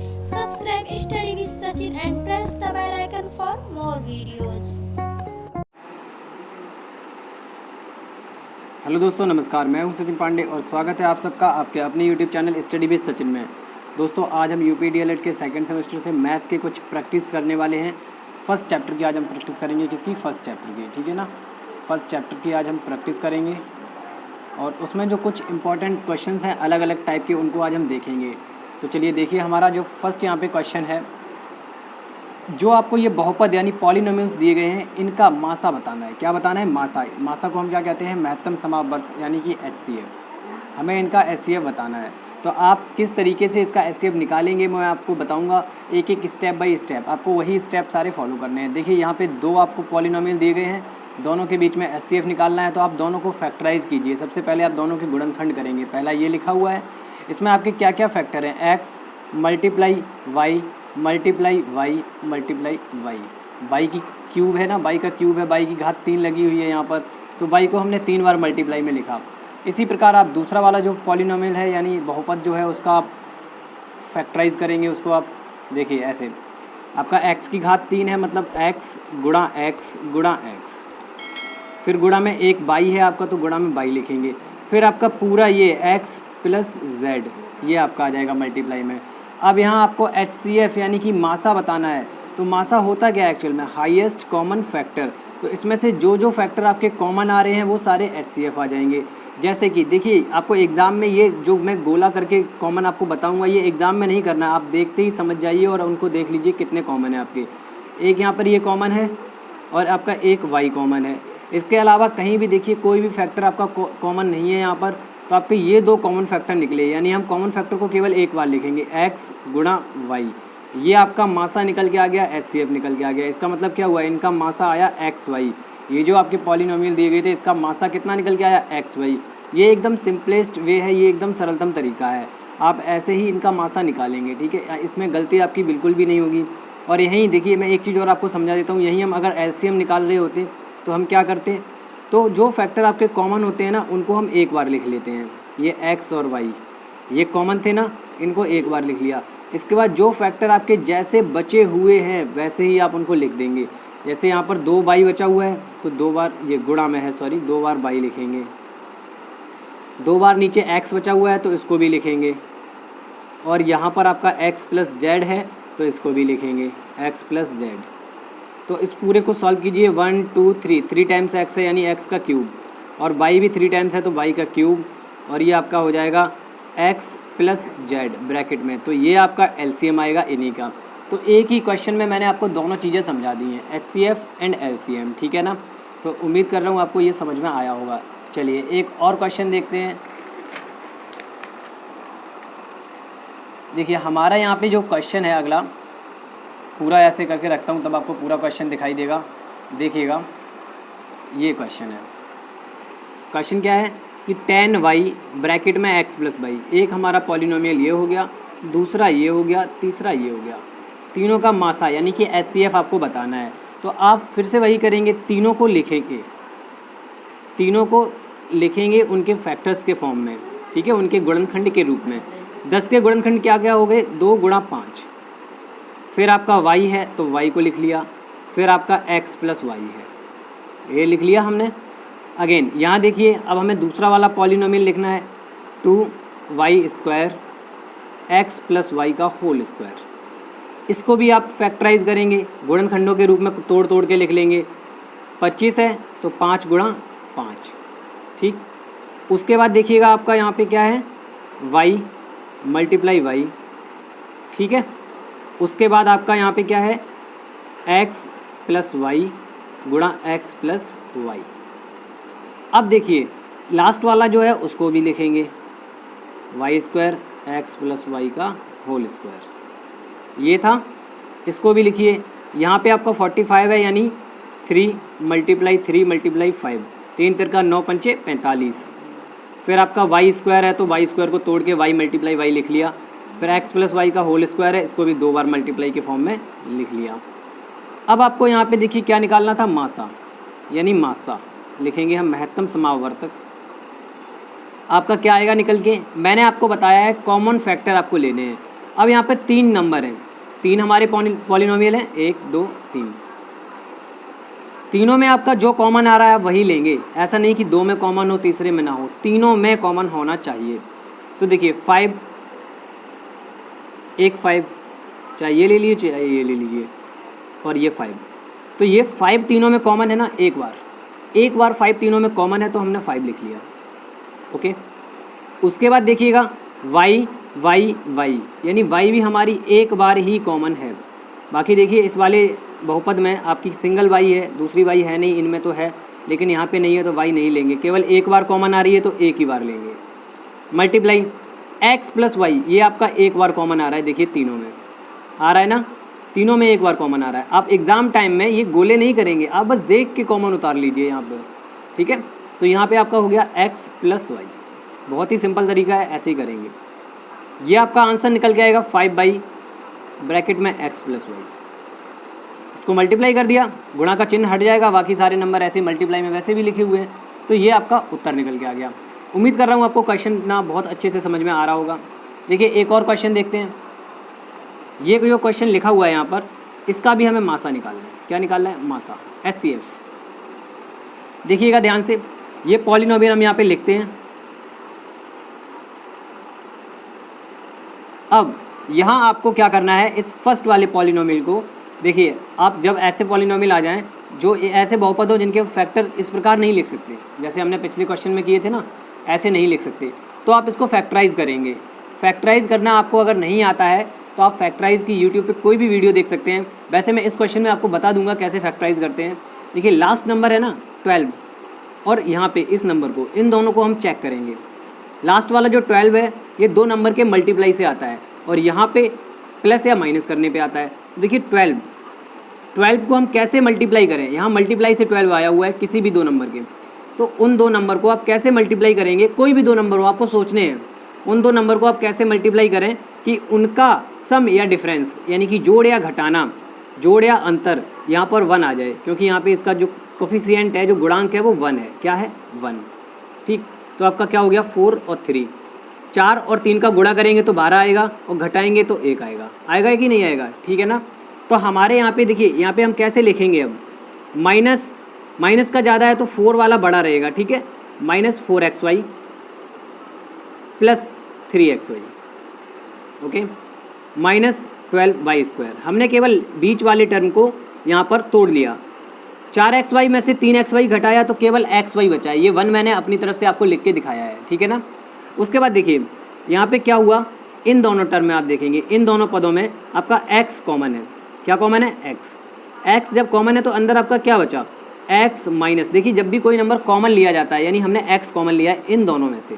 Subscribe Study with Sachin and press the bell icon for more videos. Hello दोस्तों, नमस्कार। मैं हूं सचिन पांडे और स्वागत है आप सबका आपके अपने YouTube channel study with Sachin में। दोस्तों, आज हम यूपी डीएलएड के सेकंड सेमेस्टर से मैथ के कुछ प्रैक्टिस करने वाले हैं। फर्स्ट चैप्टर की आज हम प्रैक्टिस करेंगे। किसकी? फर्स्ट चैप्टर की, ठीक है ना। फर्स्ट चैप्टर की आज हम प्रैक्टिस करेंगे और उसमें जो कुछ इंपॉर्टेंट क्वेश्चंस हैं अलग अलग टाइप के, उनको आज हम देखेंगे। तो चलिए देखिए, हमारा जो फर्स्ट यहाँ पे क्वेश्चन है, जो आपको ये बहुपद यानी पॉलिनोमियल्स दिए गए हैं, इनका मासा बताना है। क्या बताना है? मासा। मासा को हम क्या कहते हैं? महत्तम समावर्त यानी कि HCF। हमें इनका HCF बताना है। तो आप किस तरीके से इसका HCF निकालेंगे मैं आपको बताऊंगा, एक एक स्टेप बाय स्टेप। आपको वही स्टेप सारे फॉलो करने हैं। देखिए, यहाँ पे दो आपको पॉलिनोमियल दिए गए हैं, दोनों के बीच में HCF निकालना है। तो आप दोनों को फैक्टराइज कीजिए। सबसे पहले आप दोनों के गुणनखंड करेंगे। पहला ये लिखा हुआ है, इसमें आपके क्या क्या फैक्टर हैं? x multiply y multiply y multiply y. Y की क्यूब है ना, वाई का क्यूब है, वाई की घात 3 लगी हुई है यहाँ पर, तो वाई को हमने 3 बार मल्टीप्लाई में लिखा। इसी प्रकार आप दूसरा वाला जो पॉलिनोमियल है यानी बहुपद जो है, उसका आप फैक्टराइज करेंगे। उसको आप देखिए ऐसे, आपका x की घात 3 है, मतलब x गुणा x, फिर गुणा में एक बाई है आपका, तो गुणा में बाई लिखेंगे। फिर आपका पूरा ये x प्लस z, ये आपका आ जाएगा मल्टीप्लाई में। अब यहाँ आपको HCF यानी कि मासा बताना है। तो मासा होता क्या है एक्चुअल में? Highest common factor. तो इसमें से जो जो फैक्टर आपके कॉमन आ रहे हैं वो सारे HCF आ जाएंगे। जैसे कि देखिए, आपको एग्ज़ाम में ये जो मैं गोला करके कॉमन आपको बताऊंगा, ये एग्ज़ाम में नहीं करना है, आप देखते ही समझ जाइए और उनको देख लीजिए कितने कॉमन है आपके। एक यहाँ पर ये कॉमन है और आपका एक वाई कॉमन है। इसके अलावा कहीं भी देखिए कोई भी फैक्टर आपका कॉमन नहीं है यहाँ पर। तो आपके ये दो कॉमन फैक्टर निकले, यानी हम कॉमन फैक्टर को केवल एक बार लिखेंगे, x गुणा वाई। ये आपका मासा निकल के आ गया, HCF निकल के आ गया। इसका मतलब क्या हुआ? इनका मासा आया XY। ये जो आपके पॉलिनोमियल दिए गए थे, इसका मासा कितना निकल के आया? XY। ये एकदम सिंपलेस्ट वे है, ये एकदम सरलतम तरीका है। आप ऐसे ही इनका मासा निकालेंगे, ठीक है। इसमें गलती आपकी बिल्कुल भी नहीं होगी। और यहीं देखिए, मैं एक चीज़ और आपको समझा देता हूँ। यहीं हम अगर LCM निकाल रहे होते तो हम क्या करते? तो जो फैक्टर आपके कॉमन होते हैं ना, उनको हम एक बार लिख लेते हैं। ये x और y ये कॉमन थे ना, इनको एक बार लिख लिया। इसके बाद जो फैक्टर आपके जैसे बचे हुए हैं वैसे ही आप उनको लिख देंगे। जैसे यहाँ पर 2 बाई बचा हुआ है, तो 2 बार, ये गुणा में है सॉरी, 2 बार बाई लिखेंगे। 2 बार नीचे x बचा हुआ है, तो इसको भी लिखेंगे। और यहाँ पर आपका x प्लस जेड है, तो इसको भी लिखेंगे, x प्लस जेड। तो इस पूरे को सॉल्व कीजिए। 1 2 3 टाइम्स x है यानी x का क्यूब, और y भी 3 टाइम्स है तो y का क्यूब, और ये आपका हो जाएगा x प्लस जेड ब्रैकेट में। तो ये आपका LCM आएगा इन्हीं का। तो एक ही क्वेश्चन में मैंने आपको दोनों चीज़ें समझा दी हैं, HCF एंड LCM, ठीक है ना। तो उम्मीद कर रहा हूँ आपको ये समझ में आया होगा। चलिए एक और क्वेश्चन देखते हैं। देखिए, हमारा यहाँ पे जो क्वेश्चन है अगला, पूरा ऐसे करके रखता हूँ तब आपको पूरा क्वेश्चन दिखाई देगा। देखिएगा, ये क्वेश्चन है। क्वेश्चन क्या है कि tan y ब्रैकेट में x प्लस वाई। एक हमारा पॉलिनोमियल ये हो गया, दूसरा ये हो गया, तीसरा ये हो गया। तीनों का मासा यानी कि HCF आपको बताना है। तो आप फिर से वही करेंगे, तीनों को लिखेंगे उनके फैक्टर्स के फॉर्म में, ठीक है, उनके गुणनखंड के रूप में। 10 के गुणनखंड क्या क्या हो गए? 2 गुणा 5। फिर आपका y है तो y को लिख लिया। फिर आपका x प्लस वाई है, ये लिख लिया हमने। अगेन यहाँ देखिए, अब हमें दूसरा वाला पॉलिनोमियल लिखना है, 2y square x plus y का होल स्क्वायर। इसको भी आप फैक्टराइज करेंगे, गुणनखंडों के रूप में तोड़ तोड़ के लिख लेंगे। 25 है तो 5 गुणा 5, ठीक। उसके बाद देखिएगा आपका यहाँ पे क्या है? y मल्टीप्लाई वाई, ठीक है। उसके बाद आपका यहाँ पे क्या है? x प्लस वाई गुणा x प्लस वाई। अब देखिए, लास्ट वाला जो है उसको भी लिखेंगे, y square x plus y का होल स्क्वायर। ये था, इसको भी लिखिए। यहाँ पे आपका 45 है यानी 3 मल्टीप्लाई 5, 3 तिरका 9 पंचे 45। फिर आपका वाई स्क्वायर है तो वाई स्क्वायर को तोड़ के वाई मल्टीप्लाई वाई लिख लिया। फिर एक्स प्लस वाई का होल स्क्वायर है, इसको भी 2 बार मल्टीप्लाई के फॉर्म में लिख लिया। अब आपको यहाँ पे देखिए क्या निकालना था? मासा, यानी मासा लिखेंगे हम, महत्तम समावर्तक। आपका क्या आएगा निकल के? मैंने आपको बताया है कॉमन फैक्टर आपको लेने हैं। अब यहाँ पे 3 नंबर हैं, 3 हमारे पॉलिनोमियल हैं, 1 2 3। तीनों में आपका जो कॉमन आ रहा है आप वही लेंगे, ऐसा नहीं कि 2 में कॉमन हो तीसरे में ना हो, तीनों में कॉमन होना चाहिए। तो देखिए 5, एक 5, चाहे ये ले लीजिए चाहे ये ले लीजिए, और ये 5। तो ये 5 तीनों में कॉमन है ना, एक बार 5 तीनों में कॉमन है तो हमने 5 लिख लिया। ओके, उसके बाद देखिएगा y y y, यानी y भी हमारी एक बार ही कॉमन है। बाकी देखिए इस वाले बहुपद में आपकी सिंगल y है, दूसरी y है नहीं, इनमें तो है लेकिन यहाँ पे नहीं है तो y नहीं लेंगे, केवल एक बार कॉमन आ रही है तो एक ही बार लेंगे। मल्टीप्लाई x प्लस y, ये आपका एक बार कॉमन आ रहा है, देखिए तीनों में आ रहा है ना, तीनों में एक बार कॉमन आ रहा है। आप एग्ज़ाम टाइम में ये गोले नहीं करेंगे, आप बस देख के कॉमन उतार लीजिए यहाँ पर, ठीक है। तो यहाँ पे आपका हो गया x प्लस y, बहुत ही सिंपल तरीका है, ऐसे ही करेंगे। ये आपका आंसर निकल के आएगा 5 बाई ब्रैकेट में x प्लस y। इसको मल्टीप्लाई कर दिया, गुणा का चिन्ह हट जाएगा, बाकी सारे नंबर ऐसे मल्टीप्लाई में वैसे भी लिखे हुए हैं, तो ये आपका उत्तर निकल के आ गया। उम्मीद कर रहा हूँ आपको क्वेश्चन ना बहुत अच्छे से समझ में आ रहा होगा। देखिए एक और क्वेश्चन देखते हैं। ये जो क्वेश्चन लिखा हुआ है यहाँ पर, इसका भी हमें मासा निकालना है। क्या निकालना है? मासा, HCF। देखिएगा ध्यान से, ये पॉलिनोमियल हम यहाँ पे लिखते हैं। अब यहाँ आपको क्या करना है, इस फर्स्ट वाले पॉलिनोमियल को देखिए, आप जब ऐसे पॉलिनोमियल आ जाएं जो ऐसे बहुपद हो जिनके फैक्टर इस प्रकार नहीं लिख सकते, जैसे हमने पिछले क्वेश्चन में किए थे ना, ऐसे नहीं लिख सकते, तो आप इसको फैक्टराइज करेंगे। फैक्टराइज करना आपको अगर नहीं आता है तो आप फैक्टराइज की यूट्यूब पे कोई भी वीडियो देख सकते हैं। वैसे मैं इस क्वेश्चन में आपको बता दूंगा कैसे फैक्टराइज करते हैं। देखिए लास्ट नंबर है ना 12, और यहाँ पे इस नंबर को, इन दोनों को हम चेक करेंगे। लास्ट वाला जो 12 है ये 2 नंबर के मल्टीप्लाई से आता है, और यहाँ पे प्लस या माइनस करने पे आता है। देखिए 12 को हम कैसे मल्टीप्लाई करें, यहाँ मल्टीप्लाई से 12 आया हुआ है किसी भी 2 नंबर के, तो उन 2 नंबर को आप कैसे मल्टीप्लाई करेंगे, कोई भी 2 नंबर हो आपको सोचने हैं, उन 2 नंबर को आप कैसे मल्टीप्लाई करें कि उनका सम या डिफरेंस, यानी कि जोड़ या घटाना, जोड़ या अंतर यहाँ पर 1 आ जाए, क्योंकि यहाँ पे इसका जो कोफिशिएंट है, जो गुणांक है वो 1 है। क्या है? 1। ठीक, तो आपका क्या हो गया 4 और 3, 4 और 3 का गुणा करेंगे तो 12 आएगा, और घटाएंगे तो 1 आएगा। आएगा कि नहीं आएगा? ठीक है ना। तो हमारे यहाँ पे देखिए, यहाँ पे हम कैसे लिखेंगे, अब माइनस का ज़्यादा है तो 4 वाला बड़ा रहेगा, ठीक है, -4xy plus 3xy, okay, -12y²। हमने केवल बीच वाले टर्म को यहाँ पर तोड़ लिया। 4xy में से 3xy घटाया तो केवल xy बचा है। ये 1 मैंने अपनी तरफ से आपको लिख के दिखाया है, ठीक है ना। उसके बाद देखिए यहाँ पे क्या हुआ, इन दोनों टर्म में आप देखेंगे, इन दोनों पदों में आपका x कॉमन है। क्या कॉमन है? x जब कॉमन है तो अंदर आपका क्या बचा? x minus. देखिए जब भी कोई नंबर कॉमन लिया जाता है, यानी हमने x कॉमन लिया है इन दोनों में से,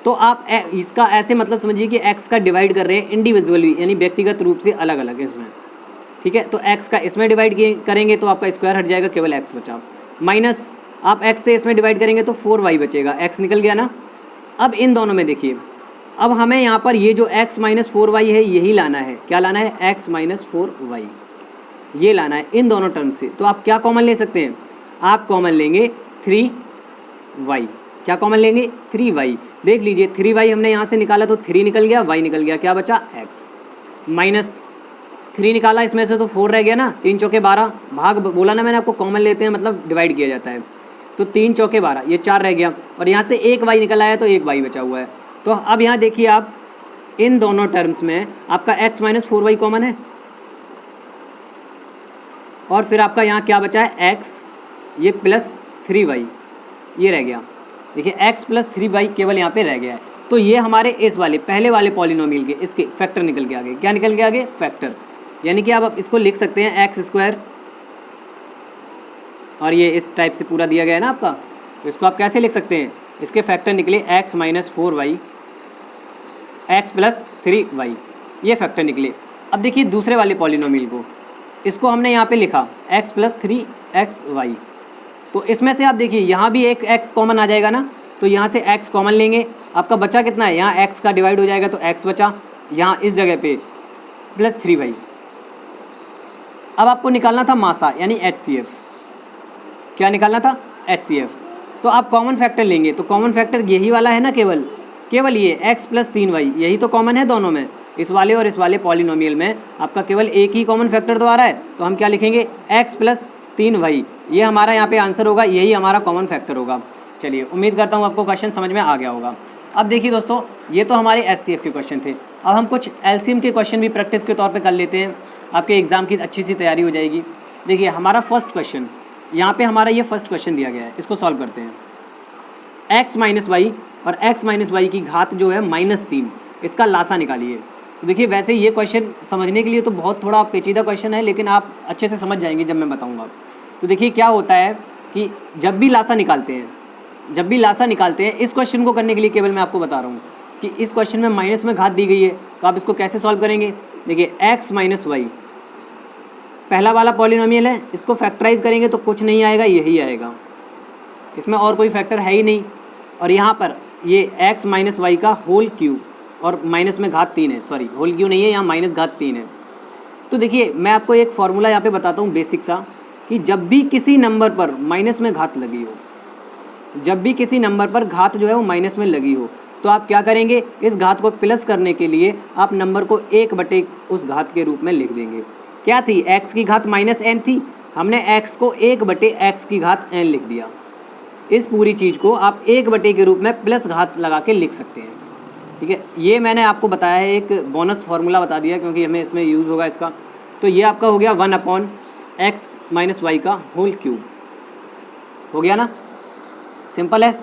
तो आप इसका ऐसे मतलब समझिए कि x का डिवाइड कर रहे हैं इंडिविजुअली, यानी व्यक्तिगत रूप से अलग अलग इसमें, ठीक है। तो x का इसमें डिवाइड करेंगे तो आपका स्क्वायर हट जाएगा, केवल x बचा, माइनस आप x से इसमें डिवाइड करेंगे तो 4y बचेगा, x निकल गया ना। अब इन दोनों में देखिए, अब हमें यहाँ पर ये जो x माइनस 4y है यही लाना है। क्या लाना है? x माइनस 4y, ये लाना है इन दोनों टर्म से। तो आप क्या कॉमन ले सकते हैं? आप कॉमन लेंगे 3y। क्या कॉमन लेंगे? 3y। देख लीजिए 3y हमने यहाँ से निकाला तो 3 निकल गया, y निकल गया, क्या बचा? x माइनस 3 निकाला इसमें से तो 4 रह गया ना, 3 चौके 12, भाग बोला ना मैंने आपको, कॉमन लेते हैं मतलब डिवाइड किया जाता है, तो 3 चौके 12, ये 4 रह गया, और यहाँ से एक y निकल आया तो एक y बचा हुआ है। तो अब यहाँ देखिए आप, इन दोनों टर्म्स में आपका x माइनस 4y कॉमन है, और फिर आपका यहाँ क्या बचा है? x, ये प्लस 3y, ये रह गया। देखिए x प्लस 3y केवल यहाँ पे रह गया है। तो ये हमारे इस वाले पहले वाले पॉलिनोमियल के इसके फैक्टर निकल के आगे। क्या निकल के आगे? फैक्टर। यानी कि आप इसको लिख सकते हैं x², और ये इस टाइप से पूरा दिया गया है ना आपका, तो इसको आप कैसे लिख सकते हैं? इसके फैक्टर निकले x minus 4y, x plus 3y, ये फैक्टर निकले। अब देखिए दूसरे वाले पॉलिनोमियल को, इसको हमने यहाँ पे लिखा x प्लस 3xy, तो इसमें से आप देखिए यहाँ भी एक x कॉमन आ जाएगा ना, तो यहाँ से x कॉमन लेंगे, आपका बचा कितना है? यहाँ x का डिवाइड हो जाएगा तो x बचा, यहाँ इस जगह पे प्लस 3y। अब आपको निकालना था मासा, यानी HCF। क्या निकालना था? HCF। तो आप कॉमन फैक्टर लेंगे, तो कॉमन फैक्टर यही वाला है ना, केवल ये x प्लस 3y, यही तो कॉमन है दोनों में, इस वाले और इस वाले पॉलिनोमियल में आपका केवल एक ही कॉमन फैक्टर तो आ रहा है, तो हम क्या लिखेंगे x प्लस 3y, ये हमारा यहाँ पे आंसर होगा, यही हमारा कॉमन फैक्टर होगा। चलिए उम्मीद करता हूँ आपको क्वेश्चन समझ में आ गया होगा। अब देखिए दोस्तों, ये तो हमारे SCF के क्वेश्चन थे। अब हम कुछ LCM के क्वेश्चन भी प्रैक्टिस के तौर पे कर लेते हैं, आपके एग्जाम की अच्छी सी तैयारी हो जाएगी। देखिए हमारा फर्स्ट क्वेश्चन, यहाँ पे हमारा ये फर्स्ट क्वेश्चन दिया गया है, इसको सॉल्व करते हैं। x माइनस वाई और x माइनस वाई की घात जो है -3, इसका लासा निकालिए। तो देखिए वैसे ये क्वेश्चन समझने के लिए तो बहुत थोड़ा पेचीदा क्वेश्चन है, लेकिन आप अच्छे से समझ जाएंगे जब मैं बताऊँगा। तो देखिए क्या होता है कि जब भी लासा निकालते हैं, इस क्वेश्चन को करने के लिए केवल मैं आपको बता रहा हूँ कि इस क्वेश्चन में माइनस में घात दी गई है, तो आप इसको कैसे सॉल्व करेंगे। देखिए x माइनस वाई पहला वाला पॉलिनोमियल है, इसको फैक्टराइज करेंगे तो कुछ नहीं आएगा, यही आएगा, इसमें और कोई फैक्टर है ही नहीं। और यहाँ पर ये x माइनस वाई का होल क्यूब और माइनस में घात 3 है, सॉरी होल क्यूब नहीं है, यहाँ माइनस घात 3 है। तो देखिए मैं आपको एक फॉर्मूला यहाँ पे बताता हूँ बेसिक सा, कि जब भी किसी नंबर पर माइनस में घात लगी हो, जब भी किसी नंबर पर घात जो है वो माइनस में लगी हो, तो आप क्या करेंगे, इस घात को प्लस करने के लिए आप नंबर को 1/, उस घात के रूप में लिख देंगे। क्या थी, x की घात -n थी, हमने x को 1/x की घात n लिख दिया। इस पूरी चीज़ को आप 1/, के रूप में प्लस घात लगा के लिख सकते हैं। ठीक है, ये मैंने आपको बताया है, एक बोनस फार्मूला बता दिया क्योंकि हमें इसमें यूज़ होगा इसका। तो ये आपका हो गया 1/x माइनस वाई का होल क्यूब, हो गया ना, सिंपल है।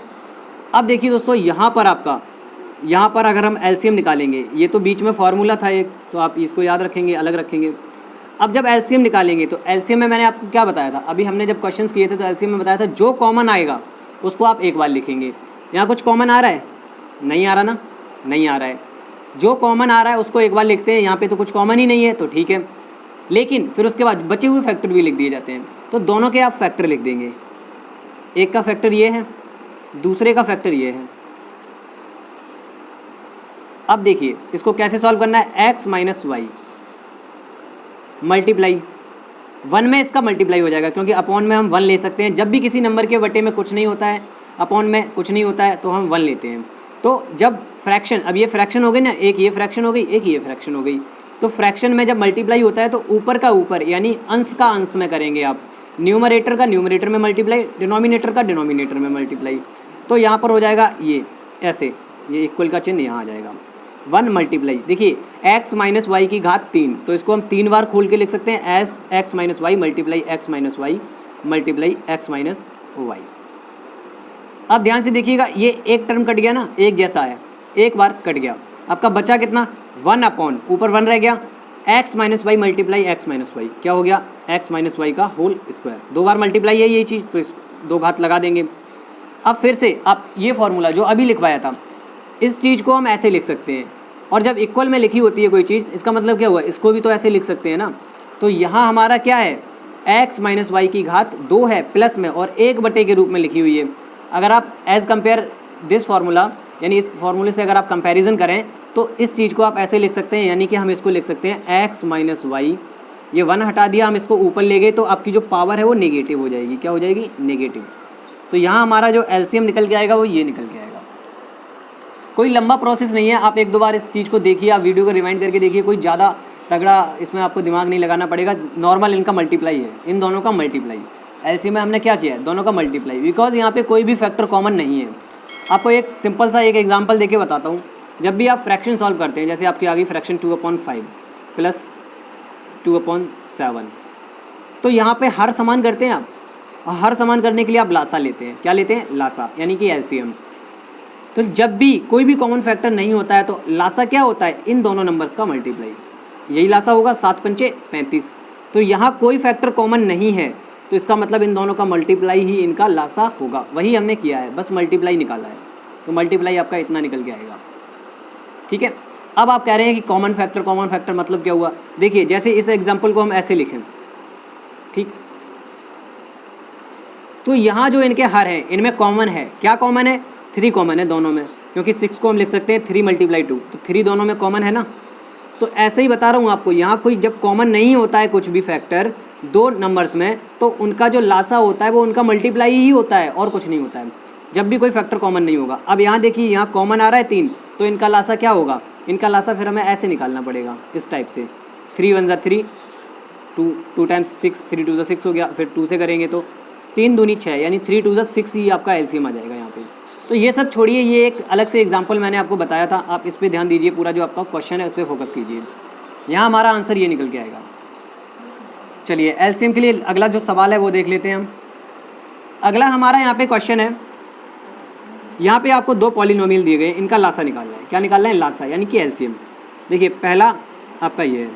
अब देखिए दोस्तों, यहाँ पर अगर हम LCM निकालेंगे, ये तो बीच में फार्मूला था एक, तो आप इसको याद रखेंगे, अलग रखेंगे। अब जब LCM निकालेंगे तो LCM में मैंने आपको क्या बताया था, अभी हमने जब क्वेश्चंस किए थे तो LCM में बताया था जो कॉमन आएगा उसको आप एक बार लिखेंगे। यहाँ कुछ कॉमन आ रहा है, नहीं आ रहा ना, नहीं आ रहा है, जो कॉमन आ रहा है उसको एक बार लिखते हैं। यहाँ पे तो कुछ कॉमन ही नहीं है, तो ठीक है, लेकिन फिर उसके बाद बचे हुए फैक्टर भी लिख दिए जाते हैं। तो दोनों के आप फैक्टर लिख देंगे, एक का फैक्टर ये है, दूसरे का फैक्टर ये है। अब देखिए इसको कैसे सॉल्व करना है, x माइनस वाई मल्टीप्लाई 1 में इसका मल्टीप्लाई हो जाएगा, क्योंकि अपॉन में हम 1 ले सकते हैं। जब भी किसी नंबर के बटे में कुछ नहीं होता है, अपॉन में कुछ नहीं होता है, तो हम 1 लेते हैं। तो जब फ्रैक्शन, अब ये फ्रैक्शन हो गई ना, एक ये फ्रैक्शन हो गई, एक ये फ्रैक्शन हो गई, तो फ्रैक्शन में जब मल्टीप्लाई होता है तो ऊपर का ऊपर यानी अंश का अंश में करेंगे आप, न्यूमरेटर का न्यूमरेटर में मल्टीप्लाई, डिनोमिनेटर का डिनोमिनेटर में मल्टीप्लाई। तो यहाँ पर हो जाएगा ये ऐसे, ये इक्वल का चिन्ह यहाँ आ जाएगा, 1 मल्टीप्लाई, देखिए x माइनस वाई की घात 3, तो इसको हम 3 बार खोल के लिख सकते हैं as x minus y multiply x minus y multiply x minus y. अब ध्यान से देखिएगा, ये एक टर्म कट गया ना, एक जैसा है, एक बार कट गया, आपका बचा कितना, 1 अपॉन ऊपर 1 रह गया, x minus y multiply x minus y, क्या हो गया, x माइनस वाई का होल स्क्वायर। 2 बार मल्टीप्लाई है यही चीज़, तो इस 2 घात लगा देंगे। अब फिर से आप ये फॉर्मूला जो अभी लिखवाया था, इस चीज़ को हम ऐसे लिख सकते हैं, और जब इक्वल में लिखी होती है कोई चीज़, इसका मतलब क्या हुआ, इसको भी तो ऐसे लिख सकते हैं ना। तो यहाँ हमारा क्या है, x माइनस वाई की घात 2 है प्लस में, और 1/, के रूप में लिखी हुई है। अगर आप एज कंपेयर दिस फार्मूला, यानी इस फार्मूले से अगर आप कंपैरिजन करें तो इस चीज़ को आप ऐसे लिख सकते हैं, यानी कि हम इसको लिख सकते हैं x माइनस वाई, ये 1 हटा दिया, हम इसको ऊपर ले गए, तो आपकी जो पावर है वो नेगेटिव हो जाएगी, क्या हो जाएगी, नेगेटिव। तो यहाँ हमारा जो LCM निकल के आएगा वो ये निकल के आएगा। कोई लंबा प्रोसेस नहीं है, आप 1-2 बार इस चीज़ को देखिए, आप वीडियो को रिवाइंड करके देखिए, कोई ज़्यादा तगड़ा इसमें आपको दिमाग नहीं लगाना पड़ेगा। नॉर्मल इनका मल्टीप्लाई है, इन दोनों का मल्टीप्लाई। LCM में हमने क्या किया है, दोनों का मल्टीप्लाई, बिकॉज यहाँ पे कोई भी फैक्टर कॉमन नहीं है। आपको एक सिंपल सा एक एग्जांपल देके बताता हूँ। जब भी आप फ्रैक्शन सॉल्व करते हैं, जैसे आपकी आ गई फ्रैक्शन 2/5 प्लस 2/7, तो यहाँ पे हर समान करते हैं आप, हर समान करने के लिए आप लासा लेते हैं। क्या लेते हैं, लासा, यानी कि LCM। तो जब भी कोई भी कॉमन फैक्टर नहीं होता है तो लासा क्या होता है, इन दोनों नंबर्स का मल्टीप्लाई, यही लासा होगा, 7×5 = 35। तो यहाँ कोई फैक्टर कॉमन नहीं है, तो इसका मतलब इन दोनों का मल्टीप्लाई ही इनका लासा होगा। वही हमने किया है, बस मल्टीप्लाई निकाला है, तो मल्टीप्लाई आपका इतना निकल के आएगा। ठीक है, अब आप कह रहे हैं कि कॉमन फैक्टर मतलब क्या हुआ। देखिए जैसे इस एग्जाम्पल को हम ऐसे लिखें, ठीक, तो यहाँ जो इनके हर हैं इनमें कॉमन है, क्या कॉमन है, 3 कॉमन है दोनों में, क्योंकि 6 को हम लिख सकते हैं 3 × 2, तो 3 दोनों में कॉमन है ना। तो ऐसे ही बता रहा हूँ आपको, यहाँ कोई जब कॉमन नहीं होता है कुछ भी फैक्टर 2 नंबर्स में, तो उनका जो लासा होता है वो उनका मल्टीप्लाई ही होता है और कुछ नहीं होता है। जब भी कोई फैक्टर कॉमन नहीं होगा। अब यहाँ देखिए, यहाँ कॉमन आ रहा है 3, तो इनका लासा क्या होगा, इनका लासा फिर हमें ऐसे निकालना पड़ेगा, इस टाइप से। 3 1 = 3, 2 टाइम्स 6, 3 2 = 6 हो गया। फिर 2 से करेंगे तो 3 दूनी 6, यानी 3 2 = 6 ही आपका एलसीएम आ जाएगा यहाँ पे। तो ये सब छोड़िए, ये एक अलग से एग्जाम्पल मैंने आपको बताया था, आप इस पर ध्यान दीजिए, पूरा जो आपका क्वेश्चन है उस पर फोकस कीजिए। यहाँ हमारा आंसर ये निकल के आएगा। चलिए एलसीएम के लिए अगला जो सवाल है वो देख लेते हैं हम। अगला हमारा यहाँ पे क्वेश्चन है, यहाँ पे आपको 2 पॉलिनोमियल दिए गए, इनका लासा निकालना है। क्या निकालना है, लासा, यानी कि एलसीएम। देखिए पहला आपका ये है,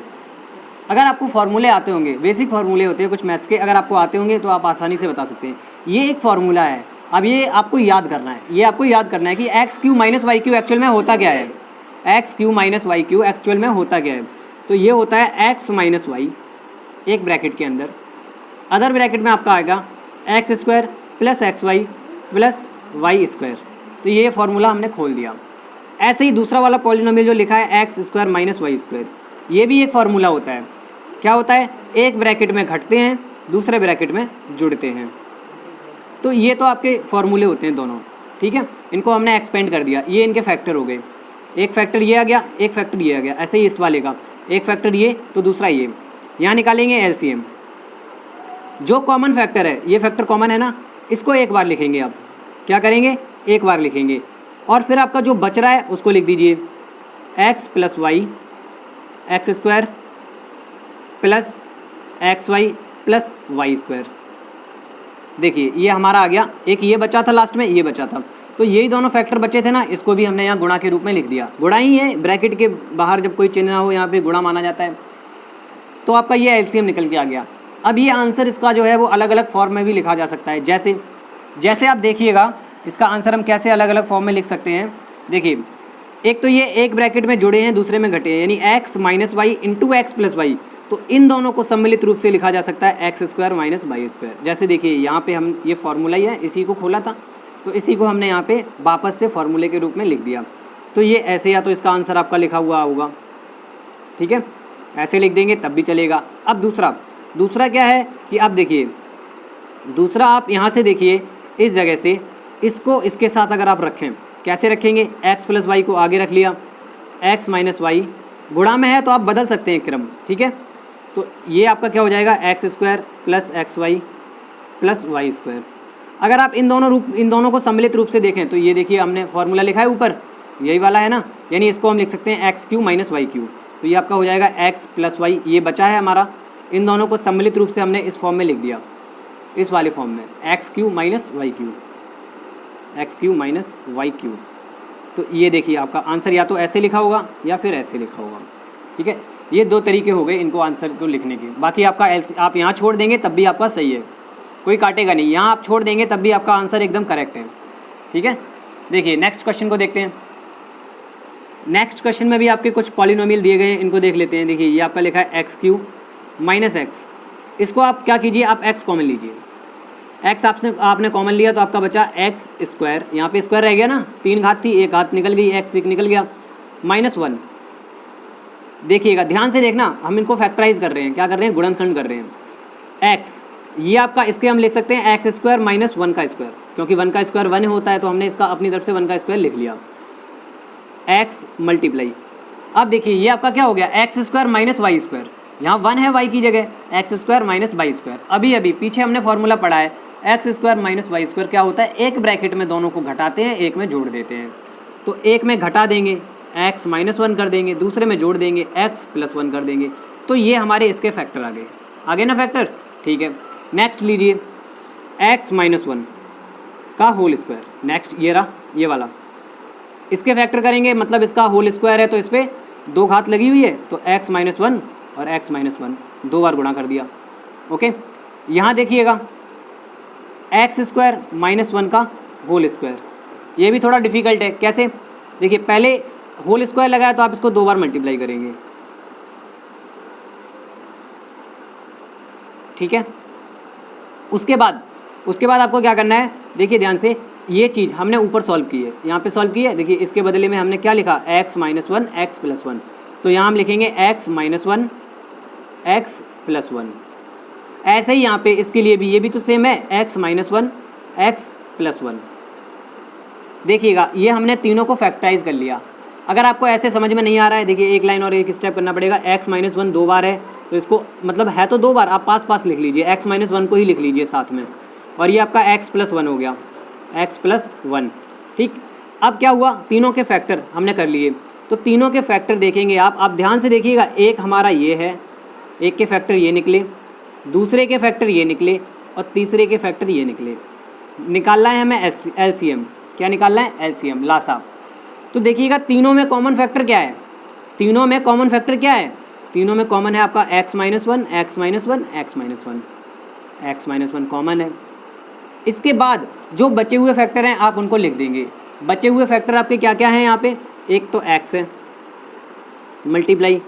अगर आपको फार्मूले आते होंगे, बेसिक फार्मूले होते हैं कुछ मैथ्स के, अगर आपको आते होंगे तो आप आसानी से बता सकते हैं। ये एक फार्मूला है, अब ये आपको याद करना है, ये आपको याद करना है कि x³ - y³ एक्चुअल में होता क्या है, x³ - y³ एक्चुअल में होता क्या है। तो ये होता है x - y, एक ब्रैकेट के अंदर, अदर ब्रैकेट में आपका आएगा x² + xy + y²। तो ये फार्मूला हमने खोल दिया। ऐसे ही दूसरा वाला पॉलिनोमियल जो लिखा है x² - y², ये भी एक फार्मूला होता है। क्या होता है, एक ब्रैकेट में घटते हैं, दूसरे ब्रैकेट में जुड़ते हैं। तो ये तो आपके फार्मूले होते हैं दोनों, ठीक है। इनको हमने एक्सपेंड कर दिया, ये इनके फैक्टर हो गए। एक फैक्टर ये आ गया, एक फैक्टर ये आ गया। ऐसे ही इस वाले का एक फैक्टर ये, तो दूसरा ये। यहाँ निकालेंगे एलसीएम। जो कॉमन फैक्टर है, ये फैक्टर कॉमन है ना, इसको एक बार लिखेंगे। आप क्या करेंगे, एक बार लिखेंगे, और फिर आपका जो बच रहा है उसको लिख दीजिए x + y x² + xy + y²। देखिए ये हमारा आ गया। एक ये बचा था, लास्ट में ये बचा था, तो यही दोनों फैक्टर बचे थे ना, इसको भी हमने यहाँ गुणा के रूप में लिख दिया। गुणा ही है, ब्रैकेट के बाहर जब कोई चिन्ह ना हो यहाँ पे गुणा माना जाता है। तो आपका ये एलसीएम निकल के आ गया। अब ये आंसर इसका जो है वो अलग अलग फॉर्म में भी लिखा जा सकता है। जैसे आप देखिएगा, इसका आंसर हम कैसे अलग अलग फॉर्म में लिख सकते हैं। देखिए एक तो ये एक ब्रैकेट में जुड़े हैं, दूसरे में घटे हैं, यानी x - y × x + y। तो इन दोनों को सम्मिलित रूप से लिखा जा सकता है x² - y²। जैसे देखिए यहाँ पे हम ये फार्मूला ही है, इसी को खोला था, तो इसी को हमने यहाँ पे वापस से फार्मूले के रूप में लिख दिया। तो ये ऐसे, या तो इसका आंसर आपका लिखा हुआ होगा, ठीक है, ऐसे लिख देंगे तब भी चलेगा। अब दूसरा क्या है कि आप देखिए, दूसरा आप यहाँ से देखिए, इस जगह से इसको इसके साथ अगर आप रखें, कैसे रखेंगे, x + y को आगे रख लिया, x - y गुणा में है तो आप बदल सकते हैं क्रम, ठीक है। तो ये आपका क्या हो जाएगा, x² + xy + y²। अगर आप इन दोनों को सम्मिलित रूप से देखें तो ये देखिए हमने फार्मूला लिखा है ऊपर, यही वाला है ना, यानी इसको हम लिख सकते हैं x³ - y³। तो ये आपका हो जाएगा x + y, ये बचा है हमारा। इन दोनों को सम्मिलित रूप से हमने इस फॉर्म में लिख दिया, इस वाले फॉर्म में, x³ - y³, x³ - y³। तो ये देखिए आपका आंसर या तो ऐसे लिखा होगा या फिर ऐसे लिखा होगा, ठीक है। ये 2 तरीके हो गए इनको आंसर को लिखने के। बाकी आपका आप यहाँ छोड़ देंगे तब भी आपका सही है, कोई काटेगा नहीं। यहाँ आप छोड़ देंगे तब भी आपका आंसर एकदम करेक्ट है, ठीक है। देखिए नेक्स्ट क्वेश्चन को देखते हैं। नेक्स्ट क्वेश्चन में भी आपके कुछ पॉलिनोमियल दिए गए हैं, इनको देख लेते हैं। देखिए ये आपका लिखा है x³ - x। इसको आप क्या कीजिए, आप x कॉमन लीजिए। x आपने कॉमन लिया तो आपका बचा x², यहाँ पे स्क्वायर रह गया ना, 3 घात थी, 1 हाथ निकल गई, x एक निकल गया, -1। देखिएगा ध्यान से देखना, हम इनको फैक्टराइज कर रहे हैं, क्या कर रहे हैं, गुणनखंड कर रहे हैं। x ये आपका, इसके हम लिख सकते हैं x² - 1 का स्क्वायर, क्योंकि 1 का स्क्वायर 1 होता है, तो हमने इसका अपनी तरफ से 1 का स्क्वायर लिख लिया, x मल्टीप्लाई। अब देखिए ये आपका क्या हो गया, x² - y²। यहाँ 1 है y की जगह, x² - y²। अभी पीछे हमने फॉर्मूला पढ़ा है, x² - y² क्या होता है, एक ब्रैकेट में दोनों को घटाते हैं, एक में जोड़ देते हैं। तो एक में घटा देंगे, x - 1 कर देंगे, दूसरे में जोड़ देंगे, x + 1 कर देंगे। तो ये हमारे इसके फैक्टर आ गए ना फैक्टर, ठीक है। नेक्स्ट लीजिए x - 1 का होल स्क्वायर। नेक्स्ट ये रहा, ये वाला, इसके फैक्टर करेंगे, मतलब इसका होल स्क्वायर है तो इस पर 2 घात लगी हुई है, तो x - 1 और x - 1 2 बार गुणा कर दिया, ओके। यहाँ देखिएगा x² - 1 का होल स्क्वायर, ये भी थोड़ा डिफिकल्ट है। कैसे, देखिए पहले होल स्क्वायर लगाया तो आप इसको 2 बार मल्टीप्लाई करेंगे, ठीक है। उसके बाद आपको क्या करना है, देखिए ध्यान से, ये चीज़ हमने ऊपर सॉल्व की है, यहाँ पे सॉल्व की है। देखिए इसके बदले में हमने क्या लिखा, x - 1 x + 1। तो यहाँ हम लिखेंगे x - 1 x + 1। ऐसे ही यहाँ पे इसके लिए भी, ये भी तो सेम है, x - 1 x + 1। देखिएगा ये हमने तीनों को फैक्टराइज कर लिया। अगर आपको ऐसे समझ में नहीं आ रहा है, देखिए एक लाइन और एक स्टेप करना पड़ेगा। x माइनस 1 2 बार है तो इसको मतलब है तो 2 बार, आप पास पास लिख लीजिए, x माइनस 1 को ही लिख लीजिए साथ में, और ये आपका x प्लस 1 हो गया, x प्लस 1। ठीक, अब क्या हुआ, तीनों के फैक्टर हमने कर लिए, तो तीनों के फैक्टर देखेंगे आप ध्यान से देखिएगा। एक हमारा ये है, एक के फैक्टर ये निकले, दूसरे के फैक्टर ये निकले और तीसरे के फैक्टर ये निकले। निकालना है हमें एलसीएम। क्या निकालना है? एलसीएम, लासा। तो देखिएगा तीनों में कॉमन फैक्टर क्या है, तीनों में कॉमन फैक्टर क्या है, तीनों में कॉमन है आपका x minus 1, x minus 1, x minus 1, x minus 1 common है। इसके बाद जो बचे हुए फैक्टर हैं आप उनको लिख देंगे। बचे हुए फैक्टर आपके क्या क्या हैं यहाँ पे, एक तो x है, मल्टीप्लाई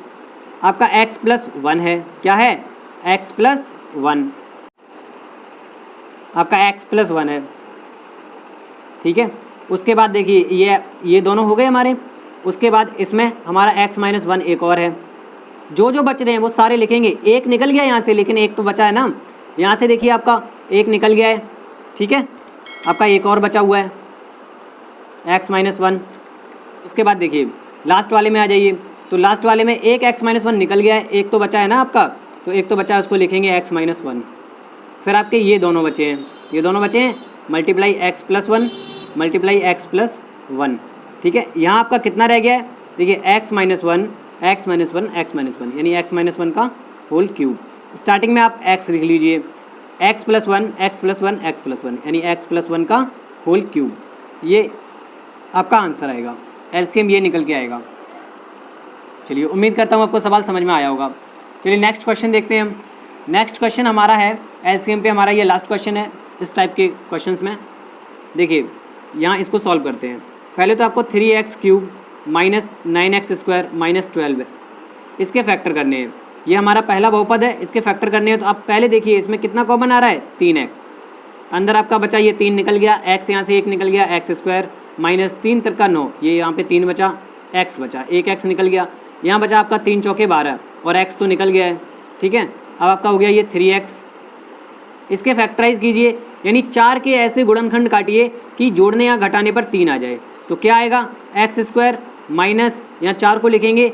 आपका x प्लस 1 है, क्या है, x प्लस 1, आपका x प्लस 1 है। ठीक है, उसके बाद देखिए ये दोनों हो गए हमारे। उसके बाद इसमें हमारा x माइनस 1 एक और है। जो बच रहे हैं वो सारे लिखेंगे। एक निकल गया यहाँ से, लेकिन एक तो बचा है ना, यहाँ से देखिए आपका एक निकल गया है। ठीक है, आपका एक और बचा हुआ है x माइनस 1। उसके बाद देखिए लास्ट वाले में आ जाइए, तो लास्ट वाले में एक x माइनस 1 निकल गया है, एक तो बचा है ना आपका, तो एक तो बचा है उसको लिखेंगे x माइनस 1। फिर आपके ये दोनों बचे हैं, ये दोनों बचे हैं, multiply x plus 1 multiply x plus 1। ठीक है, यहाँ आपका कितना रह गया है, देखिए x minus 1 x minus 1 x minus 1 यानी x माइनस 1 का होल क्यूब। स्टार्टिंग में आप x लिख लीजिए, x plus 1 x plus 1 x plus 1 यानी x प्लस 1 का होल क्यूब। ये आपका आंसर आएगा, एलसीएम ये निकल के आएगा। चलिए, उम्मीद करता हूँ आपको सवाल समझ में आया होगा। चलिए नेक्स्ट क्वेश्चन देखते हैं हम। नेक्स्ट क्वेश्चन हमारा है एलसीएम पे, हमारा ये लास्ट क्वेश्चन है इस टाइप के क्वेश्चंस में। देखिए यहाँ इसको सॉल्व करते हैं। पहले तो आपको 3x cube minus 9x square minus 12 इसके फैक्टर करने हैं। ये हमारा पहला बहुपद है, इसके फैक्टर करने हैं। तो आप पहले देखिए इसमें कितना कॉमन आ रहा है, 3x। अंदर आपका बचा ये 3 निकल गया, x यहाँ से 1 निकल गया, x स्क्वायर माइनस 3 तिरका 9, ये यहाँ पे 3 बचा, x बचा, एक x निकल गया। यहाँ बचा आपका 3 चौके 12 और x तो निकल गया है। ठीक है, अब आपका हो गया ये 3x। इसके फैक्टराइज कीजिए, यानी 4 के ऐसे गुणनखंड काटिए कि जोड़ने या घटाने पर 3 आ जाए। तो क्या आएगा, एक्स स्क्वायर माइनस, यहाँ 4 को लिखेंगे,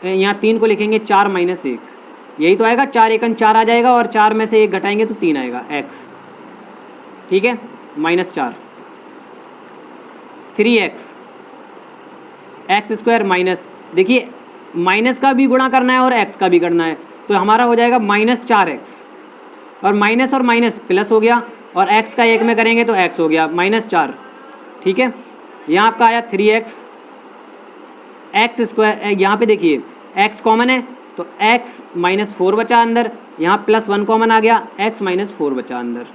यहाँ 3 को लिखेंगे, 4 माइनस 1, यही तो आएगा। 4 एकन 4 आ जाएगा और 4 में से 1 घटाएंगे तो 3 आएगा, x। ठीक है, minus 4, 3x x square minus, देखिए माइनस का भी गुणा करना है और x का भी करना है, तो हमारा हो जाएगा माइनस 4x, और माइनस प्लस हो गया, और x का 1 में करेंगे तो x हो गया माइनस 4। ठीक है, यहाँ आपका आया 3x एक्स स्क्वायर, यहाँ पे देखिए x कॉमन है तो x माइनस 4 बचा अंदर, यहाँ प्लस 1 कॉमन आ गया, x माइनस 4 बचा अंदर।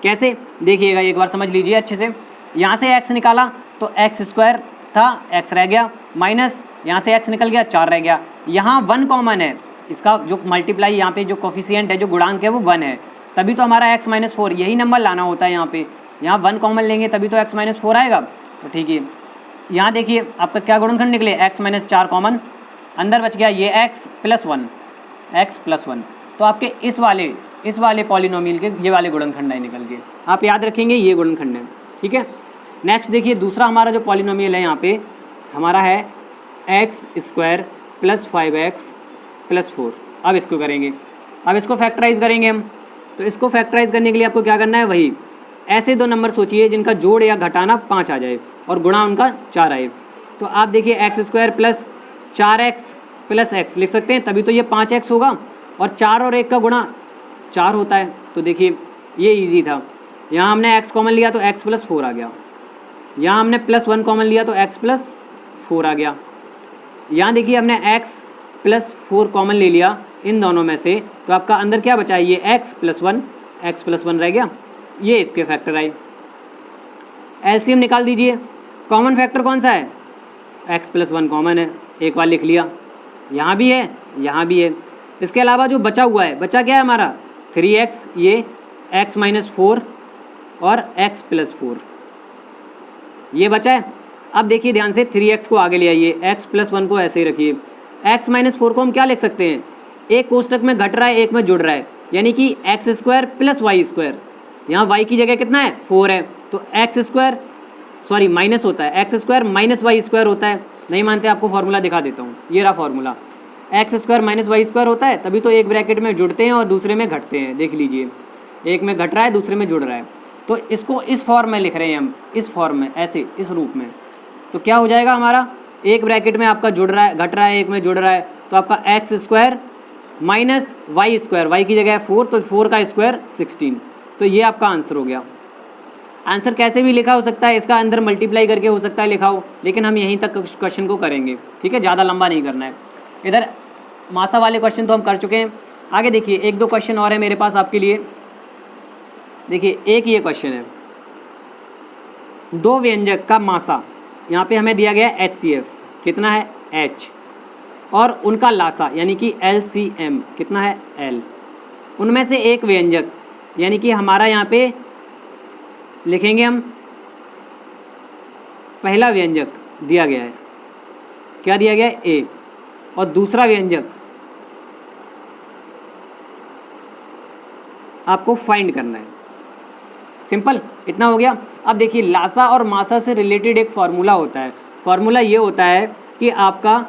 कैसे, देखिएगा एक बार समझ लीजिए अच्छे से। यहाँ से x निकाला तो x स्क्वायर था, x रह गया, माइनस यहाँ से x निकल गया, 4 रह गया। यहाँ 1 कॉमन है, इसका जो मल्टीप्लाई यहाँ पे जो कोफिशिएंट है, जो गुणांक है वो 1 है, तभी तो हमारा x माइनस 4 यही नंबर लाना होता है। यहाँ पे यहाँ 1 कॉमन लेंगे तभी तो x माइनस 4 आएगा। तो ठीक है, यहाँ देखिए आपका क्या गुणनखंड निकले, x माइनस 4 कॉमन, अंदर बच गया ये x प्लस 1, तो आपके इस वाले पॉलिनोमियल के ये वाले गुणनखंड निकल गए। आप याद रखेंगे ये गुणनखंड है। ठीक है, नेक्स्ट देखिए दूसरा हमारा जो पॉलिनोमियल है यहाँ पे हमारा है x square plus 5x plus 4। अब इसको करेंगे, अब इसको फैक्टराइज करेंगे हम। तो इसको फैक्टराइज करने के लिए आपको क्या करना है, वही ऐसे 2 नंबर सोचिए जिनका जोड़ या घटाना 5 आ जाए और गुणा उनका 4 आए। तो आप देखिए x square plus 4x plus x लिख सकते हैं, तभी तो ये 5x होगा, और 4 और 1 का गुणा 4 होता है। तो देखिए ये इजी था, यहाँ हमने x कॉमन लिया तो x प्लस 4 आ गया, यहाँ हमने प्लस 1 कॉमन लिया तो x प्लस 4 आ गया। यहाँ देखिए हमने x प्लस 4 कॉमन ले लिया इन दोनों में से, तो आपका अंदर क्या बचा है, ये x प्लस 1 रह गया। ये इसके फैक्टर आए। एलसीएम निकाल दीजिए, कॉमन फैक्टर कौन सा है, x प्लस 1 कॉमन है, एक बार लिख लिया, यहाँ भी है यहाँ भी है। इसके अलावा जो बचा हुआ है, बचा क्या है हमारा 3x, ये x माइनस 4 और x प्लस 4 ये बचा है। अब देखिए ध्यान से 3x को आगे ले आइए, x प्लस 1 को ऐसे ही रखिए। x माइनस 4 को हम क्या लिख सकते हैं, एक कोष्टक में घट रहा है एक में जुड़ रहा है, यानी कि x square plus y square. यहाँ y की जगह कितना है 4 है, तो एक्स स्क्वायर सॉरी माइनस होता है, x square minus y square होता है। नहीं मानते आपको फॉर्मूला दिखा देता हूँ, ये रहा formula, x square minus y square होता है, तभी तो एक ब्रैकेट में जुड़ते हैं और दूसरे में घटते हैं। देख लीजिए, एक में घट रहा है, दूसरे में जुड़ रहा है, तो इसको इस फॉर्म में लिख रहे हैं हम, इस फॉर्म में, ऐसे इस रूप में। तो क्या हो जाएगा हमारा, एक ब्रैकेट में आपका जुड़ रहा है, घट रहा है, एक में जुड़ रहा है, तो आपका x square minus y square, y की जगह है 4, तो 4 का स्क्वायर 16। तो ये आपका आंसर हो गया। आंसर कैसे भी लिखा हो सकता है, इसका अंदर मल्टीप्लाई करके हो सकता है लिखा हो, लेकिन हम यहीं तक क्वेश्चन को करेंगे, ठीक है, ज़्यादा लंबा नहीं करना है। इधर मासा वाले क्वेश्चन तो हम कर चुके हैं। आगे देखिए, एक दो क्वेश्चन और है मेरे पास आपके लिए। देखिए, एक ये क्वेश्चन है, दो व्यंजक का मासा, यहाँ पे हमें दिया गया है HCF कितना है H, और उनका लासा यानी कि LCM कितना है L। उनमें से एक व्यंजक यानी कि हमारा यहाँ पे लिखेंगे हम, पहला व्यंजक दिया गया है, क्या दिया गया है A, और दूसरा व्यंजक आपको फाइंड करना है। सिंपल, इतना हो गया। अब देखिए, लासा और मासा से रिलेटेड एक फार्मूला होता है। फार्मूला ये होता है कि आपका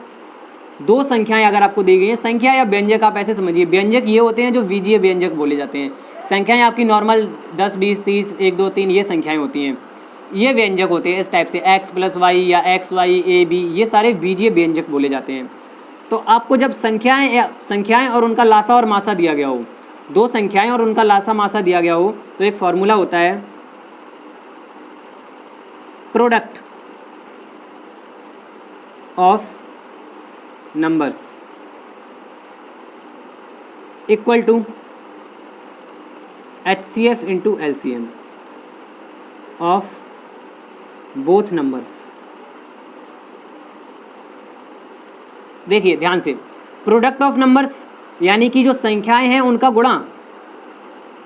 दो संख्याएं अगर आपको दी गई हैं, संख्या या व्यंजक आप ऐसे समझिए, व्यंजक ये होते हैं जो बीजीय व्यंजक बोले जाते हैं, संख्याएं आपकी नॉर्मल 10, 20, 30, 1, 2, 3 ये संख्याएं होती हैं, ये व्यंजक होते हैं इस टाइप से, x + y या x, y, a, b, ये सारे बीजीय व्यंजक बोले जाते हैं। तो आपको जब संख्याएं और उनका लासा और मासा दिया गया हो, दो संख्याएं और उनका लासा मासा दिया गया हो, तो एक फॉर्मूला होता है product of numbers equal to HCF into LCM of both numbers. देखिए ध्यान से, प्रोडक्ट ऑफ नंबर्स यानी कि जो संख्याएं हैं उनका गुणा,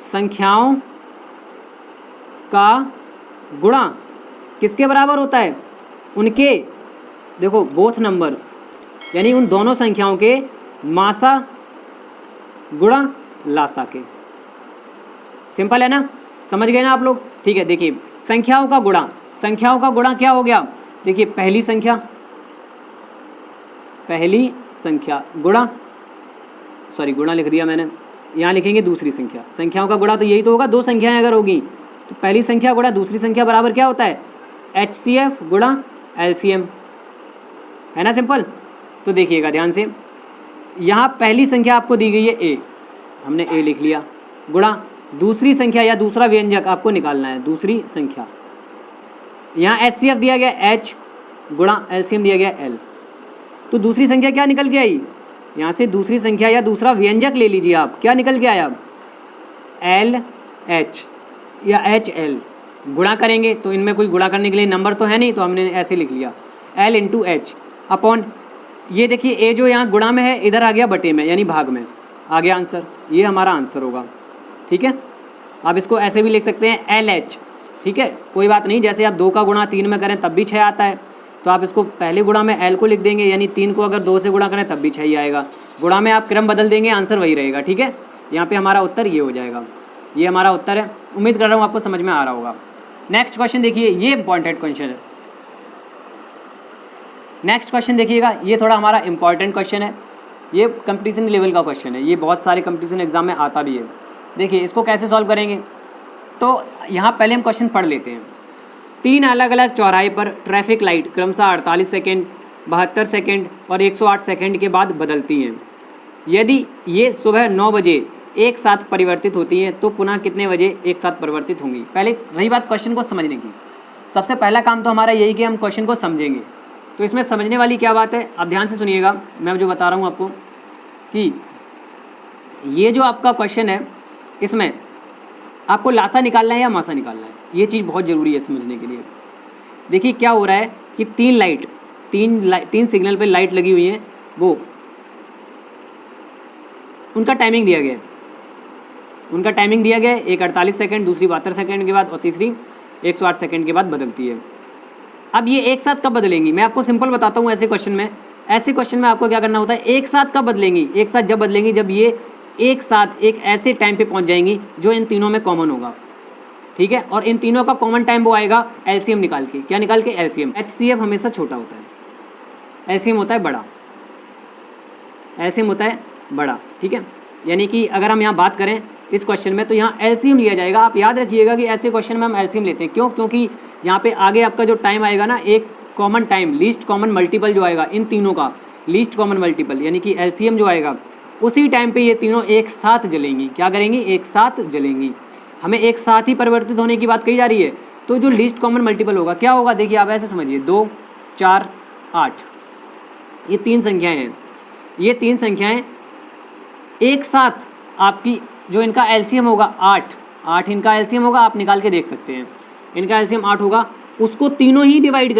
संख्याओं का गुणा किसके बराबर होता है, उनके, देखो बोथ नंबर्स यानी उन दोनों संख्याओं के मासा गुणा लासा के। सिंपल है ना, समझ गए ना आप लोग, ठीक है। देखिए, संख्याओं का गुणा, संख्याओं का गुणा क्या हो गया, देखिए पहली संख्या गुणा, सॉरी गुणा लिख दिया मैंने, यहाँ लिखेंगे दूसरी संख्या। संख्याओं का गुणा तो यही तो होगा, दो संख्याएं अगर होगी तो पहली संख्या गुणा दूसरी संख्या बराबर क्या होता है, HCF गुणा LCM, है ना सिंपल। तो देखिएगा ध्यान से, यहाँ पहली संख्या आपको दी गई है A, हमने A लिख लिया, गुणा दूसरी संख्या या दूसरा व्यंजक आपको निकालना है, दूसरी संख्या, यहाँ HCF दिया गया H गुणा LCM दिया गया L। तो दूसरी संख्या क्या निकल के आई, यहाँ से दूसरी संख्या या दूसरा व्यंजक ले लीजिए आप, क्या निकल के आया, LH या HL। गुणा करेंगे तो इनमें कोई गुणा करने के लिए नंबर तो है नहीं, तो हमने ऐसे लिख लिया L इंटू H अपॉन, ये देखिए A जो यहाँ गुणा में है इधर आ गया बटे में यानी भाग में, आ गया आंसर, ये हमारा आंसर होगा, ठीक है। आप इसको ऐसे भी लिख सकते हैं LH, ठीक है, कोई बात नहीं, जैसे आप 2 का गुणा 3 में करें तब भी 6 आता है, तो आप इसको पहले गुणा में L को लिख देंगे, यानी 3 को अगर 2 से गुणा करें तब भी 6 ही आएगा, गुणा में आप क्रम बदल देंगे, आंसर वही रहेगा, ठीक है। यहाँ पे हमारा उत्तर ये हो जाएगा, ये हमारा उत्तर है। उम्मीद कर रहा हूँ आपको समझ में आ रहा होगा। नेक्स्ट क्वेश्चन देखिए, ये इंपॉर्टेंट क्वेश्चन है। नेक्स्ट क्वेश्चन देखिएगा, ये थोड़ा हमारा इंपॉर्टेंट क्वेश्चन है, ये कंपटीशन लेवल का क्वेश्चन है, ये बहुत सारे कंपटीशन एग्जाम में आता भी है। देखिए इसको कैसे सॉल्व करेंगे, तो यहाँ पहले हम क्वेश्चन पढ़ लेते हैं। 3 अलग अलग चौराहे पर ट्रैफिक लाइट क्रमशः 48 सेकेंड, 72 सेकेंड और 108 सेकेंड के बाद बदलती हैं। यदि ये सुबह 9 बजे एक साथ परिवर्तित होती हैं तो पुनः कितने बजे एक साथ परिवर्तित होंगी। पहले रही बात क्वेश्चन को समझने की, सबसे पहला काम तो हमारा यही कि हम क्वेश्चन को समझेंगे। तो इसमें समझने वाली क्या बात है, आप ध्यान से सुनिएगा, मैं जो बता रहा हूँ आपको कि ये जो आपका क्वेश्चन है इसमें आपको लासा निकालना है या मासा निकालना है, ये चीज़ बहुत ज़रूरी है समझने के लिए। देखिए क्या हो रहा है कि तीन सिग्नल पे लाइट लगी हुई है, वो उनका टाइमिंग दिया गया है, उनका टाइमिंग दिया गया है, एक 48 सेकेंड, दूसरी 72 सेकेंड के बाद और तीसरी 108 सेकेंड के बाद बदलती है। अब ये एक साथ कब बदलेंगी, मैं आपको सिंपल बताता हूँ। ऐसे क्वेश्चन में आपको क्या करना होता है, एक साथ कब बदलेंगी, एक साथ जब बदलेंगी जब ये एक साथ एक ऐसे टाइम पे पहुँच जाएंगी जो इन तीनों में कॉमन होगा। ठीक है। और इन तीनों का कॉमन टाइम वो आएगा एलसीएम निकाल के। क्या निकाल के? एलसीएम। HCF हमेशा छोटा होता है, एलसीएम होता है बड़ा, एलसीएम होता है बड़ा, ठीक है। यानी कि अगर हम यहाँ बात करें इस क्वेश्चन में तो यहाँ एलसीएम लिया जाएगा। आप याद रखिएगा कि ऐसे क्वेश्चन में हम एलसीएम लेते हैं। क्यों? क्योंकि यहाँ पे आगे आपका जो टाइम आएगा ना, एक common time, least common multiple जो आएगा इन तीनों का, लीस्ट कॉमन मल्टीपल यानी कि एलसीएम जो आएगा, उसी टाइम पे ये तीनों एक साथ जलेंगी। क्या करेंगी? एक साथ जलेंगी। हमें एक साथ ही परिवर्तित होने की बात कही जा रही है, तो जो लीस्ट कॉमन मल्टीपल होगा क्या होगा? देखिए आप ऐसे समझिए, 2, 4, 8, ये 3 संख्याएँ हैं। ये 3 संख्याएँ एक साथ आपकी जो इनका एलसीएम होगा 8 इनका एलसीएम होगा, आप निकाल के देख सकते हैं। इनका एलसीएम 8 होगा, उसको तीनों ही डिवाइड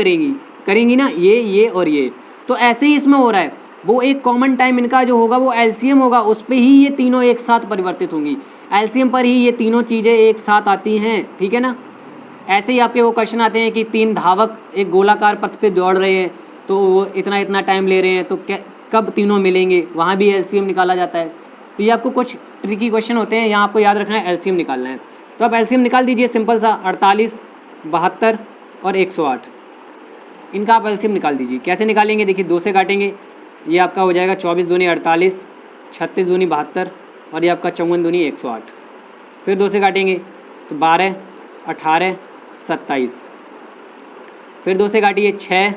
करेंगी ना, ये और ये। तो ऐसे ही इसमें हो रहा है, वो एक कॉमन टाइम इनका जो होगा वो एलसीएम होगा, उस पर ही ये तीनों एक साथ परिवर्तित होंगी। एलसीएम पर ही ये तीनों चीज़ें एक साथ आती हैं, ठीक है ना। ऐसे ही आपके वो क्वेश्चन आते हैं कि 3 धावक एक गोलाकार पथ पे दौड़ रहे हैं, तो वो इतना टाइम ले रहे हैं, तो कब तीनों मिलेंगे, वहाँ भी एलसीएम निकाला जाता है। तो ये आपको कुछ ट्रिकी क्वेश्चन होते हैं, यहाँ आपको याद रखना है एलसीएम निकालना है। तो आप एलसीएम निकाल दीजिए, सिंपल सा, 48, 72 और 108, इनका आप एलसीएम निकाल दीजिए। कैसे निकालेंगे? देखिए 2 से काटेंगे, ये आपका हो जाएगा 24 दूनी 48, 36 दूनी 72 और ये आपका 54 दूनी 108। फिर 2 से काटेंगे तो 12, 18, 27, फिर 2 से काटिए 6,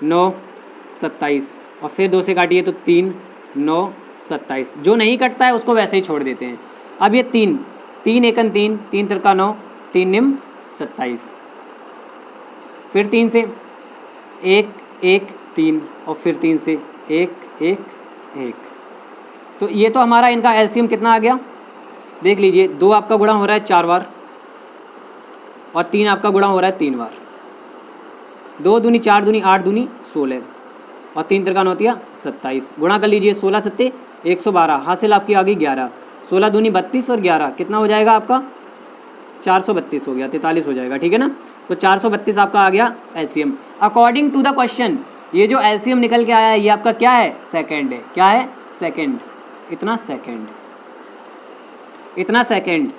9, 27 और फिर 2 से काटिए तो 3, 9, 27। जो नहीं कटता है उसको वैसे ही छोड़ देते हैं। अब ये 3 एकन 3, 3 तिरका 9, 3 निम 27, फिर 3 से 1, 1, 3 और फिर 3 से 1, 1, 1। तो ये तो हमारा इनका एलसीएम कितना आ गया? देख लीजिए, 2 आपका गुणा हो रहा है 4 बार और 3 आपका गुणा हो रहा है 3 बार। 2 दूनी 4 दूनी 8 दूनी 16 और 3 तिरका 9 तिया 27। गुणा कर लीजिए, 16 सत्ते 112, हासिल आपकी आ गई 11, 16 दूनी 32 और 11 कितना हो जाएगा आपका? 432 हो गया, 43 हो जाएगा, ठीक है ना। तो 432 आपका आ गया LCM. According to the question ये जो एलसीएम निकल के आया है ये आपका क्या है? सेकंड है। क्या है? सेकंड। इतना सेकंड।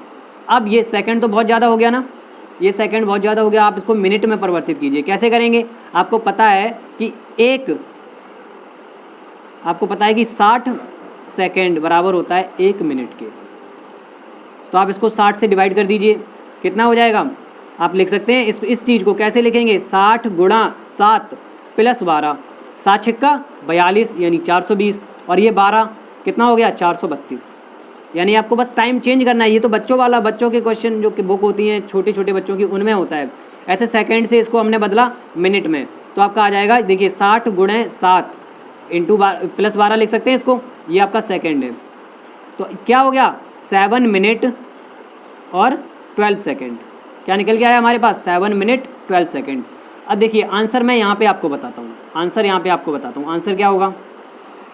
अब ये सेकंड तो बहुत ज़्यादा हो गया ना, ये सेकंड बहुत ज़्यादा हो गया। आप इसको मिनट में परिवर्तित कीजिए। कैसे करेंगे? आपको पता है कि 60 सेकंड बराबर होता है 1 मिनट के। तो आप इसको 60 से डिवाइड कर दीजिए, कितना हो जाएगा? आप लिख सकते हैं इस चीज़ को कैसे लिखेंगे? 60 गुणा 7 प्लस 12, 7 छिक्का 42 यानी 420 और ये 12 कितना हो गया? 432। यानी आपको बस टाइम चेंज करना है। ये तो बच्चों के क्वेश्चन जो कि बुक होती हैं छोटे छोटे बच्चों की, उनमें होता है। ऐसे सेकंड से इसको हमने बदला मिनट में, तो आपका आ जाएगा, देखिए 60 गुणे 7 इंटू प्लस 12 लिख सकते हैं इसको, ये आपका सेकंड है। तो क्या हो गया? 7 मिनट और 12 सेकंड। क्या निकल के आया हमारे पास? 7 मिनट 12 सेकंड। अब देखिए आंसर मैं यहाँ पे आपको बताता हूँ, आंसर क्या होगा?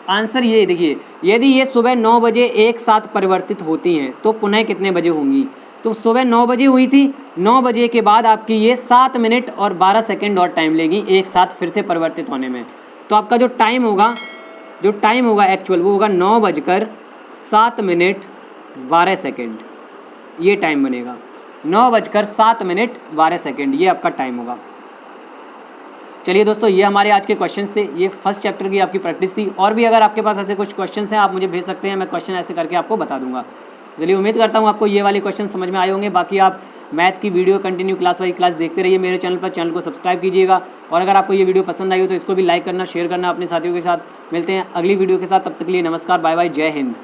आंसर ये देखिए, यदि ये सुबह 9 बजे एक साथ परिवर्तित होती हैं तो पुनः कितने बजे होंगी? तो सुबह 9 बजे हुई थी, 9 बजे के बाद आपकी ये 7 मिनट और 12 सेकंड और टाइम लेगी एक साथ फिर से परिवर्तित होने में। तो आपका जो टाइम होगा एक्चुअल, वो होगा 9:07 ये टाइम बनेगा। 9:07 ये आपका टाइम होगा। चलिए दोस्तों, ये हमारे आज के क्वेश्चंस थे। ये फर्स्ट चैप्टर की आपकी प्रैक्टिस थी। और भी अगर आपके पास ऐसे कुछ क्वेश्चंस हैं आप मुझे भेज सकते हैं, मैं क्वेश्चन ऐसे करके आपको बता दूंगा। चलिए, उम्मीद करता हूँ आपको ये वाले क्वेश्चन समझ में आए होंगे। बाकी आप मैथ की वीडियो कंटिन्यू क्लास देखते रहिए मेरे चैनल पर। चैनल को सब्सक्राइब कीजिएगा और अगर आपको ये वीडियो पसंद आई हो तो इसको भी लाइक करना, शेयर करना अपने साथियों के साथ। मिलते हैं अगली वीडियो के साथ, तब तक के लिए नमस्कार, बाय बाय, जय हिंद।